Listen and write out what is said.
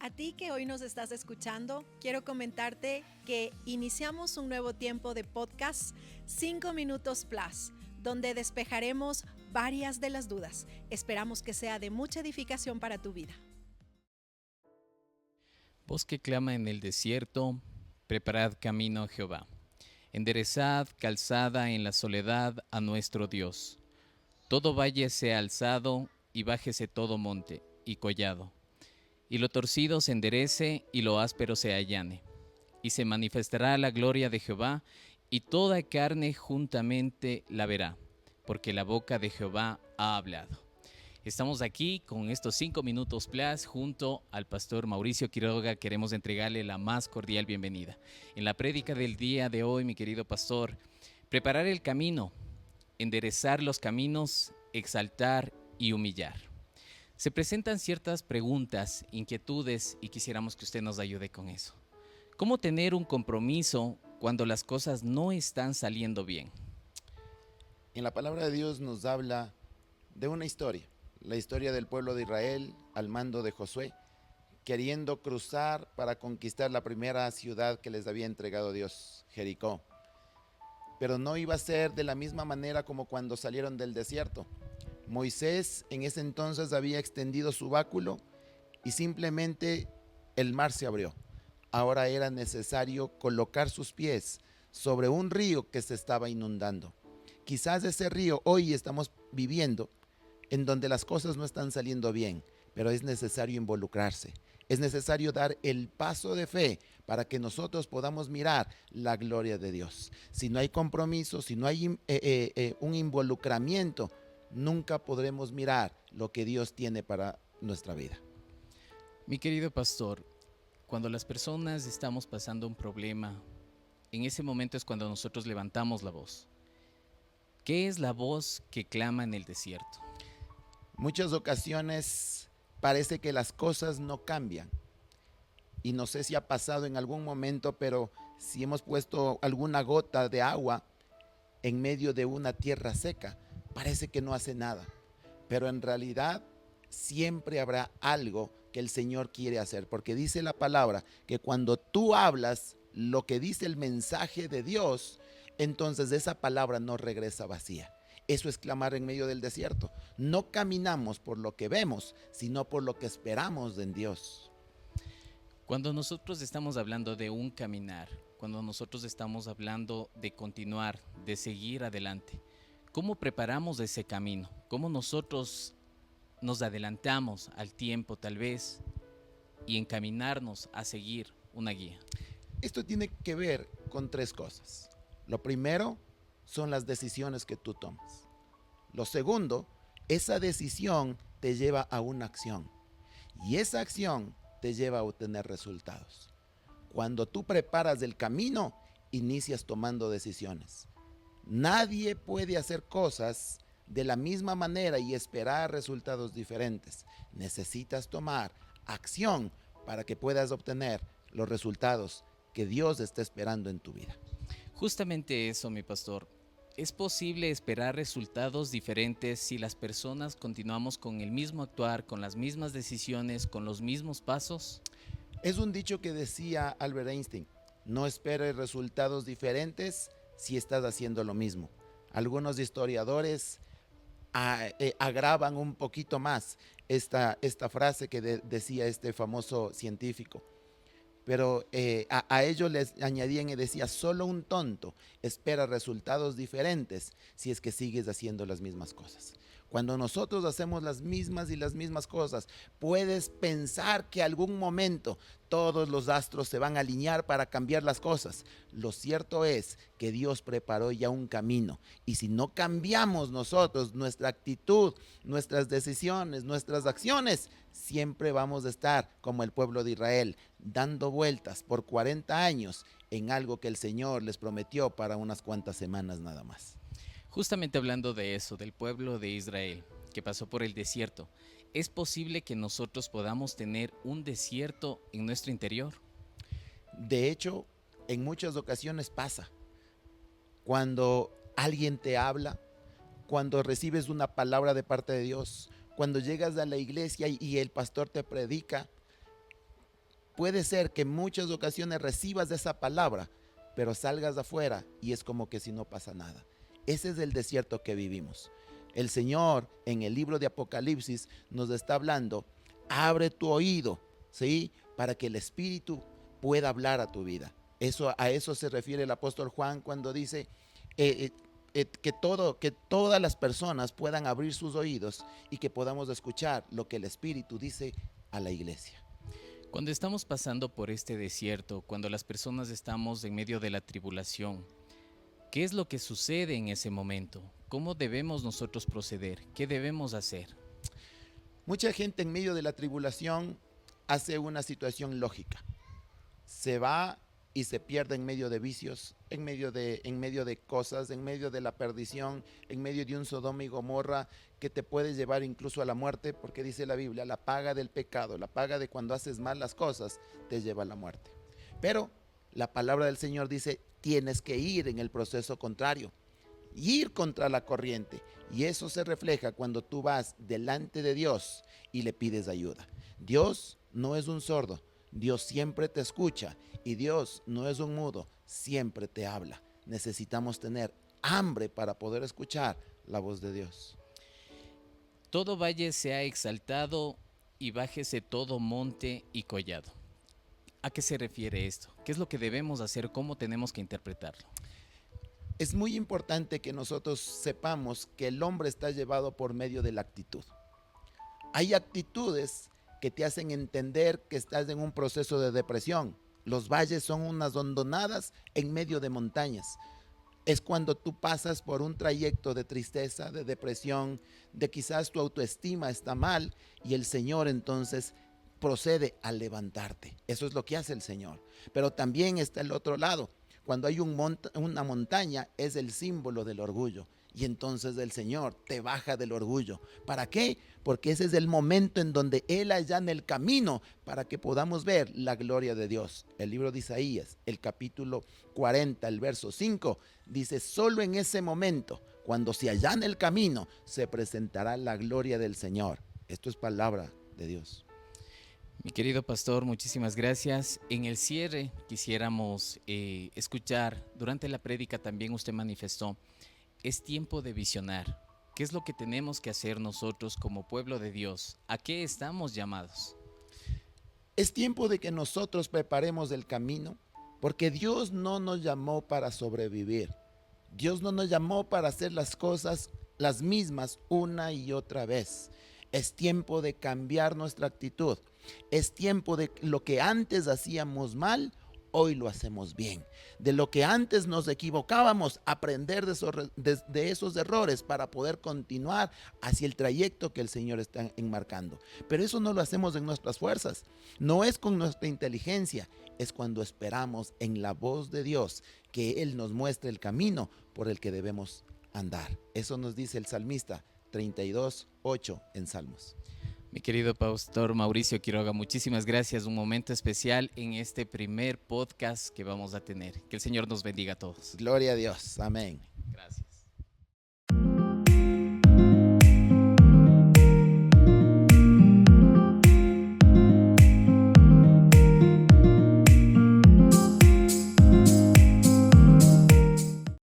A ti que hoy nos estás escuchando, quiero comentarte que iniciamos un nuevo tiempo de podcast 5 Minutos Plus, donde despejaremos varias de las dudas. Esperamos que sea de mucha edificación para tu vida. Voz que clama en el desierto, preparad camino a Jehová. Enderezad calzada en la soledad a nuestro Dios. Todo valle sea alzado y bájese todo monte y collado. Y lo torcido se enderece y lo áspero se allane. Y se manifestará la gloria de Jehová, y toda carne juntamente la verá, porque la boca de Jehová ha hablado. Estamos aquí con estos 5 minutos plus junto al pastor Mauricio Quiroga. Queremos entregarle la más cordial bienvenida. En la prédica del día de hoy, mi querido pastor, preparar el camino, enderezar los caminos, exaltar y humillar. Se presentan ciertas preguntas, inquietudes y quisiéramos que usted nos ayude con eso. ¿Cómo tener un compromiso cuando las cosas no están saliendo bien? En la palabra de Dios nos habla de una historia, la historia del pueblo de Israel al mando de Josué, queriendo cruzar para conquistar la primera ciudad que les había entregado Dios, Jericó. Pero no iba a ser de la misma manera como cuando salieron del desierto. Moisés en ese entonces había extendido su báculo y simplemente el mar se abrió. Ahora era necesario colocar sus pies sobre un río que se estaba inundando. Quizás ese río hoy estamos viviendo en donde las cosas no están saliendo bien, pero es necesario involucrarse. Es necesario dar el paso de fe para que nosotros podamos mirar la gloria de Dios. Si no hay compromiso, si no hay un involucramiento, nunca podremos mirar lo que Dios tiene para nuestra vida. Mi querido pastor, cuando las personas estamos pasando un problema, en ese momento es cuando nosotros levantamos la voz. ¿Qué es la voz que clama en el desierto? Muchas ocasiones parece que las cosas no cambian. Y no sé si ha pasado en algún momento, pero si hemos puesto alguna gota de agua en medio de una tierra seca, parece que no hace nada. Pero en realidad siempre habrá algo que el Señor quiere hacer, porque dice la palabra que cuando tú hablas lo que dice el mensaje de Dios, entonces esa palabra no regresa vacía. Eso es clamar en medio del desierto. No caminamos por lo que vemos, sino por lo que esperamos en Dios. Cuando nosotros estamos hablando de un caminar, cuando nosotros estamos hablando de continuar, de seguir adelante, ¿cómo preparamos ese camino? ¿Cómo nosotros nos adelantamos al tiempo tal vez y encaminarnos a seguir una guía? Esto tiene que ver con tres cosas. Lo primero son las decisiones que tú tomas. Lo segundo, esa decisión te lleva a una acción. Y esa acción te lleva a obtener resultados. Cuando tú preparas el camino, inicias tomando decisiones. Nadie puede hacer cosas de la misma manera y esperar resultados diferentes. Necesitas tomar acción para que puedas obtener los resultados que Dios está esperando en tu vida. Justamente eso, mi pastor. ¿Es posible esperar resultados diferentes si las personas continuamos con el mismo actuar, con las mismas decisiones, con los mismos pasos? Es un dicho que decía Albert Einstein: no esperes resultados diferentes si estás haciendo lo mismo. Algunos historiadores agravan un poquito más esta frase que decía este famoso científico. Pero a ellos les añadían y decía: solo un tonto espera resultados diferentes si es que sigues haciendo las mismas cosas. Cuando nosotros hacemos las mismas y las mismas cosas, puedes pensar que algún momento todos los astros se van a alinear para cambiar las cosas. Lo cierto es que Dios preparó ya un camino, y si no cambiamos nosotros nuestra actitud, nuestras decisiones, nuestras acciones, siempre vamos a estar como el pueblo de Israel, dando vueltas por 40 años en algo que el Señor les prometió para unas cuantas semanas nada más. Justamente hablando de eso, del pueblo de Israel que pasó por el desierto, ¿es posible que nosotros podamos tener un desierto en nuestro interior? De hecho, en muchas ocasiones pasa. Cuando alguien te habla, cuando recibes una palabra de parte de Dios, cuando llegas a la iglesia y el pastor te predica, puede ser que en muchas ocasiones recibas esa palabra, pero salgas afuera y es como que si no pasa nada. Ese es el desierto que vivimos. El Señor en el libro de Apocalipsis nos está hablando, abre tu oído, ¿sí? Para que el Espíritu pueda hablar a tu vida. A eso se refiere el apóstol Juan cuando dice que todas las personas puedan abrir sus oídos y que podamos escuchar lo que el Espíritu dice a la iglesia. Cuando estamos pasando por este desierto, cuando las personas estamos en medio de la tribulación, ¿qué es lo que sucede en ese momento? ¿Cómo debemos nosotros proceder? ¿Qué debemos hacer? Mucha gente en medio de la tribulación hace una situación lógica. Se va y se pierde en medio de vicios, en medio de cosas, en medio de la perdición, en medio de un Sodoma y Gomorra que te puede llevar incluso a la muerte, porque dice la Biblia, la paga del pecado, la paga de cuando haces mal las cosas, te lleva a la muerte. Pero la palabra del Señor dice, tienes que ir en el proceso contrario, ir contra la corriente. Y eso se refleja cuando tú vas delante de Dios y le pides ayuda. Dios no es un sordo, Dios siempre te escucha y Dios no es un mudo, siempre te habla. Necesitamos tener hambre para poder escuchar la voz de Dios. Todo valle sea exaltado y bájese todo monte y collado. ¿A qué se refiere esto? ¿Qué es lo que debemos hacer? ¿Cómo tenemos que interpretarlo? Es muy importante que nosotros sepamos que el hombre está llevado por medio de la actitud. Hay actitudes que te hacen entender que estás en un proceso de depresión. Los valles son unas hondonadas en medio de montañas. Es cuando tú pasas por un trayecto de tristeza, de depresión, de quizás tu autoestima está mal y el Señor entonces procede a levantarte. Eso es lo que hace el Señor. Pero también está el otro lado. Cuando hay una montaña es el símbolo del orgullo. Y entonces el Señor te baja del orgullo. ¿Para qué? Porque ese es el momento en donde Él allana el camino para que podamos ver la gloria de Dios. El libro de Isaías, el capítulo 40, el verso 5, dice, solo en ese momento, cuando se allana el camino, se presentará la gloria del Señor. Esto es palabra de Dios. Mi querido pastor, muchísimas gracias. En el cierre quisiéramos escuchar, durante la prédica también usted manifestó, es tiempo de visionar. ¿Qué es lo que tenemos que hacer nosotros como pueblo de Dios? ¿A qué estamos llamados? Es tiempo de que nosotros preparemos el camino, porque Dios no nos llamó para sobrevivir. Dios no nos llamó para hacer las cosas las mismas una y otra vez. Es tiempo de cambiar nuestra actitud. Es tiempo de lo que antes hacíamos mal, hoy lo hacemos bien. De lo que antes nos equivocábamos, aprender de esos errores para poder continuar hacia el trayecto que el Señor está enmarcando. Pero eso no lo hacemos en nuestras fuerzas, no es con nuestra inteligencia, es cuando esperamos en la voz de Dios que Él nos muestre el camino por el que debemos andar. Eso nos dice el salmista 32:8 en Salmos. Mi querido pastor Mauricio Quiroga, muchísimas gracias. Un momento especial en este primer podcast que vamos a tener. Que el Señor nos bendiga a todos. Gloria a Dios. Amén. Gracias.